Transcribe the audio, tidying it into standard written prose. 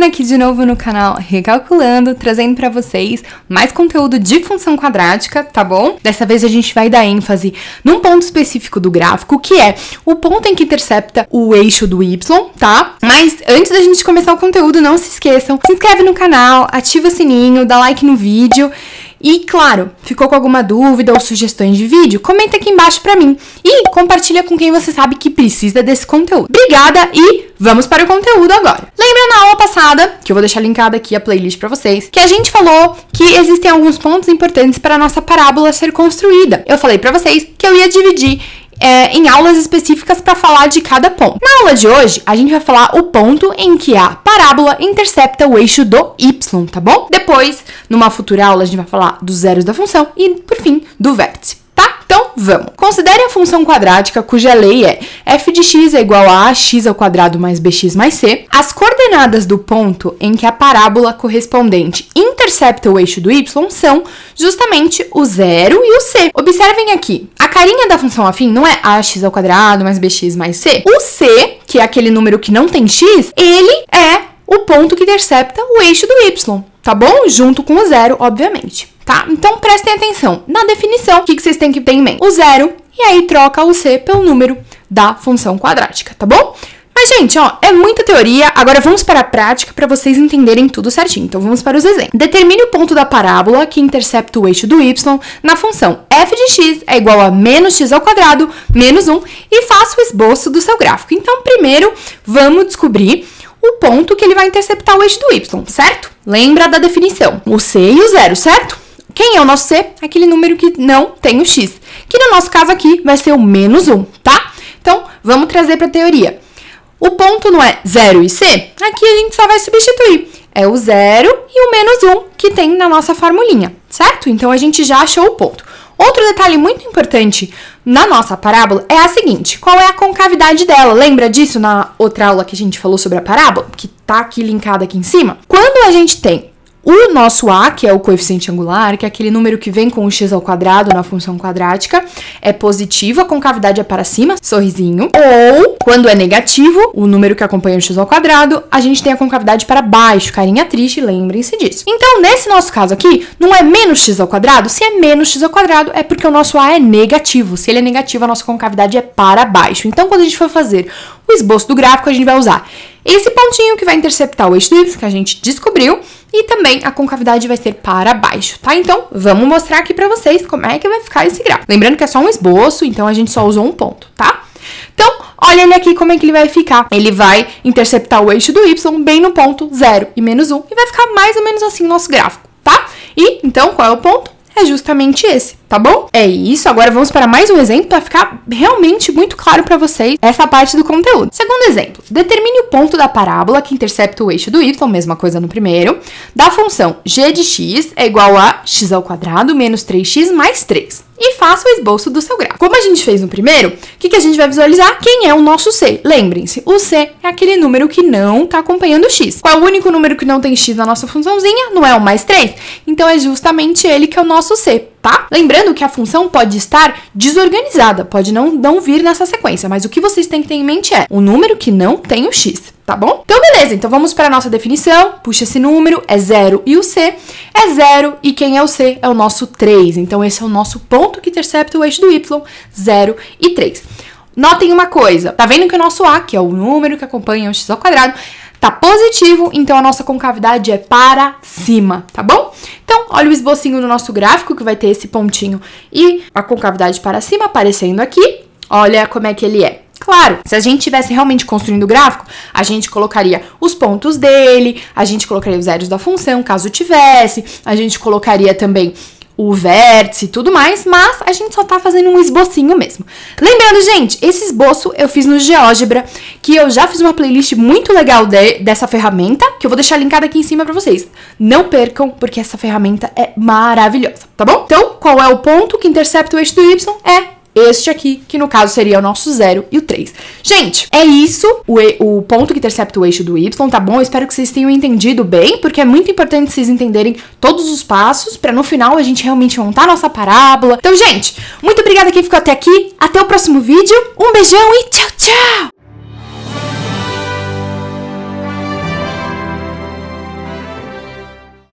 Bruna aqui de novo no canal Recalculando, trazendo pra vocês mais conteúdo de função quadrática, tá bom? Dessa vez a gente vai dar ênfase num ponto específico do gráfico, que é o ponto em que intercepta o eixo do y, tá? Mas antes da gente começar o conteúdo, não se esqueçam, se inscreve no canal, ativa o sininho, dá like no vídeo. E, claro, ficou com alguma dúvida ou sugestões de vídeo? Comenta aqui embaixo pra mim. E compartilha com quem você sabe que precisa desse conteúdo. Obrigada e vamos para o conteúdo agora. Lembra na aula passada, que eu vou deixar linkada aqui a playlist pra vocês, que a gente falou que existem alguns pontos importantes para a nossa parábola ser construída. Eu falei pra vocês que eu ia dividir em aulas específicas para falar de cada ponto. Na aula de hoje, a gente vai falar o ponto em que a parábola intercepta o eixo do y, tá bom? Depois, numa futura aula, a gente vai falar dos zeros da função e, por fim, do vértice. Tá? Então, vamos. Considere a função quadrática cuja lei é f de x é igual a ax ao quadrado mais bx mais c. As coordenadas do ponto em que a parábola correspondente intercepta o eixo do y são justamente o 0 e o c. Observem aqui, a carinha da função afim não é ax ao quadrado mais bx mais c. O c, que é aquele número que não tem x, ele é o ponto que intercepta o eixo do y, tá bom? Junto com o 0, obviamente. Tá? Então, prestem atenção. Na definição, o que vocês têm que ter em mente? O 0, e aí troca o c pelo número da função quadrática, tá bom? Mas, gente, ó, é muita teoria. Agora, vamos para a prática para vocês entenderem tudo certinho. Então, vamos para os exemplos. Determine o ponto da parábola que intercepta o eixo do y na função f de x é igual a menos x ao quadrado menos 1 e faça o esboço do seu gráfico. Então, primeiro, vamos descobrir o ponto que ele vai interceptar o eixo do y, certo? Lembra da definição. O c e o 0, certo? Quem é o nosso c? Aquele número que não tem o x, que no nosso caso aqui vai ser o menos 1, tá? Então, vamos trazer para a teoria. O ponto não é 0 e c? Aqui a gente só vai substituir. É o 0 e o menos 1 que tem na nossa formulinha, certo? Então, a gente já achou o ponto. Outro detalhe muito importante na nossa parábola é a seguinte: qual é a concavidade dela? Lembra disso na outra aula que a gente falou sobre a parábola? Que tá aqui linkada aqui em cima? Quando a gente tem o nosso a, que é o coeficiente angular, que é aquele número que vem com o x ao quadrado na função quadrática, é positivo, a concavidade é para cima, sorrisinho. Ou, quando é negativo, o número que acompanha o x ao quadrado, a gente tem a concavidade para baixo, carinha triste, lembrem-se disso. Então, nesse nosso caso aqui, não é menos x ao quadrado? Se é menos x ao quadrado, é porque o nosso a é negativo. Se ele é negativo, a nossa concavidade é para baixo. Então, quando a gente for fazer o esboço do gráfico, a gente vai usar esse pontinho que vai interceptar o eixo do y, que a gente descobriu, e também a concavidade vai ser para baixo, tá? Então, vamos mostrar aqui pra vocês como é que vai ficar esse gráfico. Lembrando que é só um esboço, então a gente só usou um ponto, tá? Então, olha ele aqui como é que ele vai ficar. Ele vai interceptar o eixo do y bem no ponto 0 e menos 1, e vai ficar mais ou menos assim o nosso gráfico, tá? E, então, qual é o ponto? É justamente esse, tá bom? É isso, agora vamos para mais um exemplo para ficar realmente muito claro para vocês essa parte do conteúdo. Segundo exemplo, determine o ponto da parábola que intercepta o eixo do y, mesma coisa no primeiro, da função g de x é igual a x ao quadrado menos 3x mais 3. E faça o esboço do seu gráfico. Como a gente fez no primeiro, o que a gente vai visualizar? Quem é o nosso c? Lembrem-se, o c é aquele número que não está acompanhando o x. Qual é o único número que não tem x na nossa funçãozinha? Não é o mais 3? Então, é justamente ele que é o nosso c, tá? Lembrando que a função pode estar desorganizada, pode não vir nessa sequência, mas o que vocês têm que ter em mente é o número que não tem o x. Tá bom? Então, beleza. Então, vamos para a nossa definição. Puxa esse número, é 0 e o c é 0. E quem é o c? É o nosso 3. Então, esse é o nosso ponto que intercepta o eixo do y, 0 e 3. Notem uma coisa. Tá vendo que o nosso a, que é o número que acompanha o x ao quadrado, tá positivo, então a nossa concavidade é para cima, tá bom? Então, olha o esbocinho do nosso gráfico, que vai ter esse pontinho e a concavidade para cima aparecendo aqui. Olha como é que ele é. Claro, se a gente estivesse realmente construindo o gráfico, a gente colocaria os pontos dele, a gente colocaria os zeros da função, caso tivesse, a gente colocaria também o vértice e tudo mais, mas a gente só tá fazendo um esbocinho mesmo. Lembrando, gente, esse esboço eu fiz no GeoGebra, que eu já fiz uma playlist muito legal dessa ferramenta, que eu vou deixar linkada aqui em cima pra vocês. Não percam, porque essa ferramenta é maravilhosa, tá bom? Então, qual é o ponto que intercepta o eixo do y? É este aqui, que no caso seria o nosso 0 e o 3. Gente, é isso, o ponto que intercepta o eixo do y, tá bom? Eu espero que vocês tenham entendido bem, porque é muito importante vocês entenderem todos os passos, pra no final a gente realmente montar a nossa parábola. Então, gente, muito obrigada quem ficou até aqui, até o próximo vídeo, um beijão e tchau, tchau!